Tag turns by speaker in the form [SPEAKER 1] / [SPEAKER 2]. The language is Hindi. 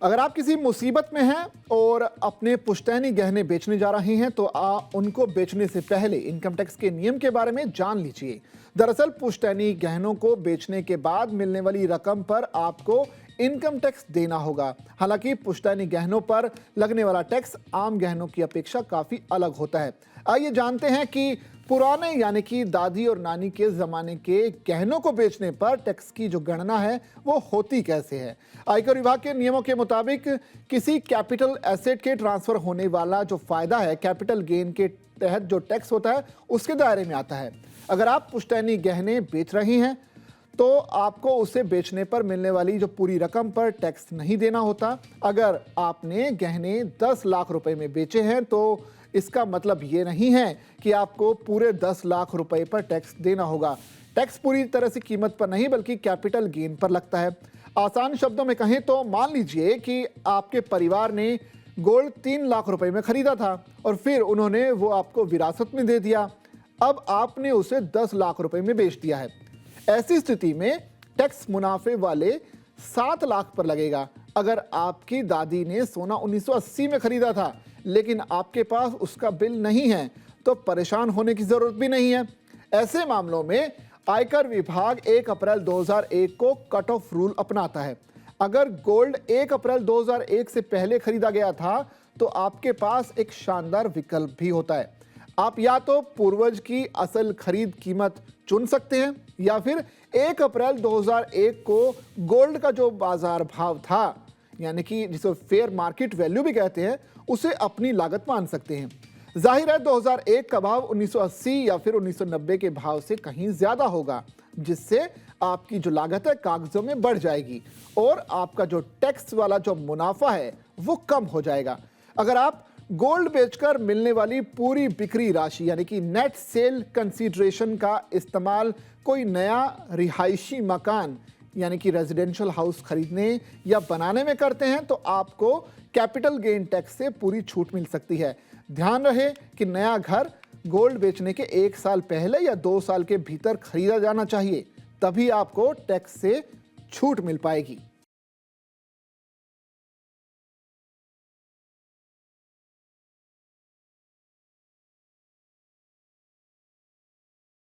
[SPEAKER 1] अगर आप किसी मुसीबत में हैं और अपने पुश्तैनी गहने बेचने जा रही हैं तो उनको बेचने से पहले इनकम टैक्स के नियम के बारे में जान लीजिए। दरअसल पुश्तैनी गहनों को बेचने के बाद मिलने वाली रकम पर आपको इनकम टैक्स देना होगा। हालांकि पुश्तैनी गहनों पर लगने वाला टैक्स आम गहनों की अपेक्षा काफी अलग होता है। आइए जानते हैं कि पुराने यानी कि दादी और नानी के ज़माने के गहनों को बेचने पर टैक्स की जो गणना है वो होती कैसे है। आयकर विभाग के नियमों के मुताबिक किसी कैपिटल एसेट के ट्रांसफर होने वाला जो फायदा है कैपिटल गेन के तहत जो टैक्स होता है उसके दायरे में आता है। अगर आप पुश्तैनी गहने बेच रही हैं तो आपको उसे बेचने पर मिलने वाली जो पूरी रकम पर टैक्स नहीं देना होता। अगर आपने गहने 10 लाख रुपए में बेचे हैं तो इसका मतलब ये नहीं है कि आपको पूरे 10 लाख रुपए पर टैक्स देना होगा। टैक्स पूरी तरह से कीमत पर नहीं बल्कि कैपिटल गेन पर लगता है। आसान शब्दों में कहें तो मान लीजिए कि आपके परिवार ने गोल्ड 3 लाख रुपए में खरीदा था और फिर उन्होंने वो आपको विरासत में दे दिया। अब आपने उसे 10 लाख रुपए में बेच दिया है। ऐसी स्थिति में टैक्स मुनाफे वाले 7 लाख पर लगेगा। अगर आपकी दादी ने सोना 1980 में खरीदा था लेकिन आपके पास उसका बिल नहीं है तो परेशान होने की जरूरत भी नहीं है। ऐसे मामलों में आयकर विभाग 1 अप्रैल 2001 को कट ऑफ रूल अपनाता है। अगर गोल्ड 1 अप्रैल 2001 से पहले खरीदा गया था तो आपके पास एक शानदार विकल्प भी होता है। आप या तो पूर्वज की असल खरीद कीमत चुन सकते हैं या फिर 1 अप्रैल 2001 को गोल्ड का जो बाजार भाव था यानी कि जिसे फेयर मार्केट वैल्यू भी कहते हैं उसे अपनी लागत मान सकते हैं। जाहिर है 2001 का भाव 1980 या फिर 1990 के भाव से कहीं ज्यादा होगा जिससे आपकी जो लागत है कागजों में बढ़ जाएगी और आपका जो टैक्स वाला जो मुनाफा है वो कम हो जाएगा। अगर आप गोल्ड बेचकर मिलने वाली पूरी बिक्री राशि यानी कि नेट सेल कंसीडरेशन का इस्तेमाल कोई नया रिहायशी मकान यानी कि रेजिडेंशियल हाउस खरीदने या बनाने में करते हैं तो आपको कैपिटल गेन टैक्स से पूरी छूट मिल सकती है। ध्यान रहे कि नया घर गोल्ड बेचने के 1 साल पहले या 2 साल के भीतर खरीदा जाना चाहिए, तभी आपको टैक्स से छूट मिल पाएगी।